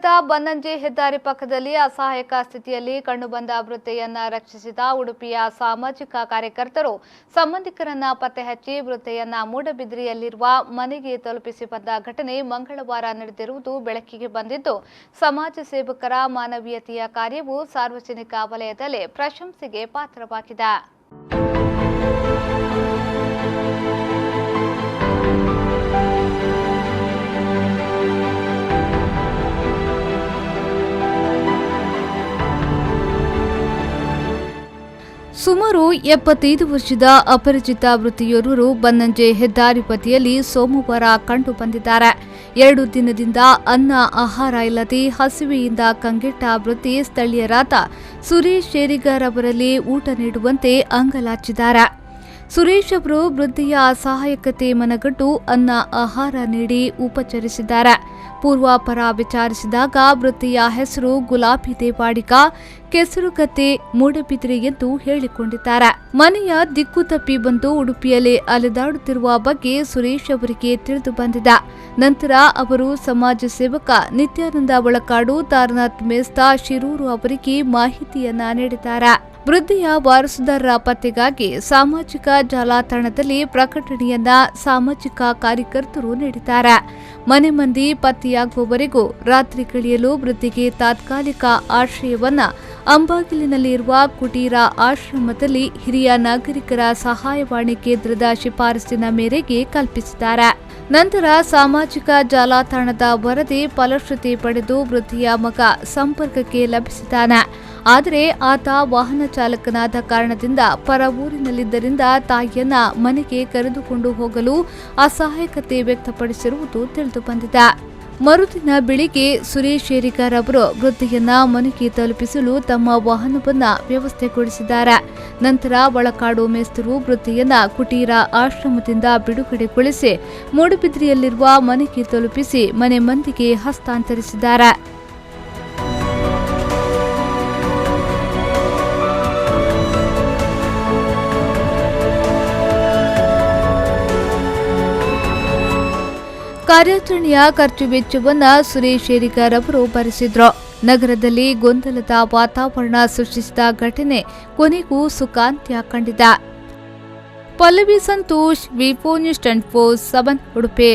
ನಗರದ ಬನ್ನಂಜೆ ಹೆದ್ದಾರಿ ಪಕ್ಕದಲ್ಲಿ ಅಸಹಾಯಕ ಸ್ಥಿತಿಯಲ್ಲಿ ಕಂಡುಬಂದ ವೃದ್ಧೆಯನ್ನ ರಕ್ಷಿಸಿದ ಉಡುಪಿಯ ಸಾಮಾಜಿಕ ಕಾರ್ಯಕರ್ತರು ಸಂಬಂಧಿಕರನ್ನ ಪತ್ತೆ ಹಚ್ಚಿ ವೃದ್ಧೆಯನ್ನ ಮೂಡಬಿದ್ರಿಯಲ್ಲಿರುವ ಮನೆಗೆ ತಲುಪಿಸಿ ಬಂದ ಘಟನೆ ಮಂಗಳವಾರ ನಡೆದಿರುವುದು ಬೆಳಕಿಗೆ ಬಂದಿದ್ದು, ಸಮಾಜ ಸೇವಕರ ಮಾನವೀಯತೆಯ ಕಾರ್ಯವು ಸಾರ್ವಜನಿಕ ವಲಯದಲ್ಲಿ ಪ್ರಶಂಸೆಗೆ ಪಾತ್ರವಾಗಿದೆ. ಸುಮಾರು 75 ವರ್ಷದ ಅಪರಿಚಿತ ವೃದ್ಧೆಯೋರ್ವರು ಬನ್ನಂಜೆ ಹೆದ್ದಾರಿ ಬದಿಯಲ್ಲಿ ಸೋಮವಾರ ಕಂಡು ಬಂದಿದ್ದಾರೆ. 2 ದಿನದಿಂದ ಅನ್ನ ಆಹಾರ ಇಲ್ಲದೆ ಹಸಿವೆಯಿಂದ ಕಂಗೆಟ್ಟ ವೃದ್ಧೆ ಸ್ಥಳೀಯರಾದ ಸುರೇಶ್ ಶೇರಿಗಾರ್ ಅವರಲ್ಲಿ ಊಟ ನೀಡುವಂತೆ ಅಂಗಲಾಚಿದ್ದಾರೆ. ಸುರೇಶ್ ಅವರು ವೃದ್ಧೆಯ ಅಸಹಾಯಕತೆ ಮನಗಂಡು ಅನ್ನ ಆಹಾರ ನೀಡಿ ಉಪಚರಿಸಿದ್ದಾರೆ. ಪೂರ್ವಾಪರ ವಿಚಾರಿಸಿದಾಗ ವೃದ್ಧೆಯ ಹೆಸರು ಗುಲಾಬಿ ದೇವಾಡಿಗ, ಕೆಸರುಗದ್ದೆ, ಮೂಡಬಿದ್ರಿ ಎಂದು ಹೇಳಿಕೊಂಡಿದ್ದಾರೆ. ಮನೆಯ ದಿಕ್ಕು ತಪ್ಪಿ ಬಂದು ಉಡುಪಿಯಲ್ಲಿ ಅಲೆದಾಡುತ್ತಿರುವ ಬಗ್ಗೆ ಸುರೇಶ್ ಅವರಿಗೆ ತಿಳಿದು ಬಂದಿದೆ. ನಂತರ ಅವರು ಸಮಾಜ ಸೇವಕ ನಿತ್ಯಾನಂದ ಒಳಕಾಡು, ತಾರನಾಥ್ ಮೇಸ್ತಾ, ಶಿರೂರು ಅವರಿಗೆ ಮಾಹಿತಿಯನ್ನ ನೀಡಿದ್ದಾರೆ. ವೃದ್ಧೆಯ ವಾರಸುದಾರರ ಪತ್ತೆಗಾಗಿ ಸಾಮಾಜಿಕ ಜಾಲತಾಣದಲ್ಲಿ ಪ್ರಕಟಣೆಯನ್ನ ಸಾಮಾಜಿಕ ಕಾರ್ಯಕರ್ತರು ನೀಡಿದ್ದಾರೆ. ಮನೆ ಮಂದಿ ಪತ್ತೆಯಾಗುವವರೆಗೂ ರಾತ್ರಿ ಕಳೆಯಲು ವೃದ್ಧೆಗೆ ತಾತ್ಕಾಲಿಕ ಆಶ್ರಯವನ್ನ ಅಂಬಾಗಿಲಿನಲ್ಲಿರುವ ಕುಟೀರ ಆಶ್ರಮದಲ್ಲಿ ಹಿರಿಯ ನಾಗರಿಕರ ಸಹಾಯವಾಣಿ ಕೇಂದ್ರದ ಶಿಫಾರಸಿನ ಮೇರೆಗೆ ಕಲ್ಪಿಸಿದ್ದಾರೆ. ನಂತರ ಸಾಮಾಜಿಕ ಜಾಲತಾಣದ ವರದಿ ಫಲಶ್ರುತಿ ಪಡೆದು ವೃದ್ಧೆಯ ಮಗ ಸಂಪರ್ಕಕ್ಕೆ ಲಭಿಸಿದ್ದಾನೆ. ಆದರೆ ಆತ ವಾಹನ ಚಾಲಕನಾದ ಕಾರಣದಿಂದ ಪರ ಊರಿನಲ್ಲಿದ್ದರಿಂದ ತಾಯಿಯನ್ನ ಮನೆಗೆ ಕರೆದುಕೊಂಡು ಹೋಗಲು ಅಸಹಾಯಕತೆ ವ್ಯಕ್ತಪಡಿಸಿರುವುದು ತಿಳಿದು ಬಂದಿದೆ. ಮರುದಿನ ಬೆಳಿಗ್ಗೆ ಸುರೇಶ್ ಶೇರಿಗಾರ್ ಅವರು ವೃದ್ಧೆಯನ್ನ ಮನೆಗೆ ತಲುಪಿಸಲು ತಮ್ಮ ವಾಹನವನ್ನ ವ್ಯವಸ್ಥೆಗೊಳಿಸಿದ್ದಾರೆ. ನಂತರ ಒಳಕಾಡು ಮೇಸ್ತರು ವೃದ್ಧೆಯನ್ನ ಕುಟೀರ ಆಶ್ರಮದಿಂದ ಬಿಡುಗಡೆಗೊಳಿಸಿ ಮೂಡಬಿದ್ರಿಯಲ್ಲಿರುವ ಮನೆಗೆ ತಲುಪಿಸಿ ಮನೆ ಮಂದಿಗೆ ಹಸ್ತಾಂತರಿಸಿದ್ದಾರೆ. ಕಾರ್ಯಾಚರಣೆಯ ಖರ್ಚು ವೆಚ್ಚವನ್ನ ಸುರೇಶ್ ಶೇರಿಗಾರ್ ಅವರು ಭರಿಸಿದ್ರು. ನಗರದಲ್ಲಿ ಗೊಂದಲದ ವಾತಾವರಣ ಸೃಷ್ಟಿಸಿದ ಘಟನೆ ಕೊನೆಗೂ ಸುಖಾಂತ್ಯ ಕಂಡಿದೆ. ಪಲ್ಲವಿ ಸಂತೋಷ್, ವಿ4 ನ್ಯೂಸ್ 24/7 ಉಡುಪಿ.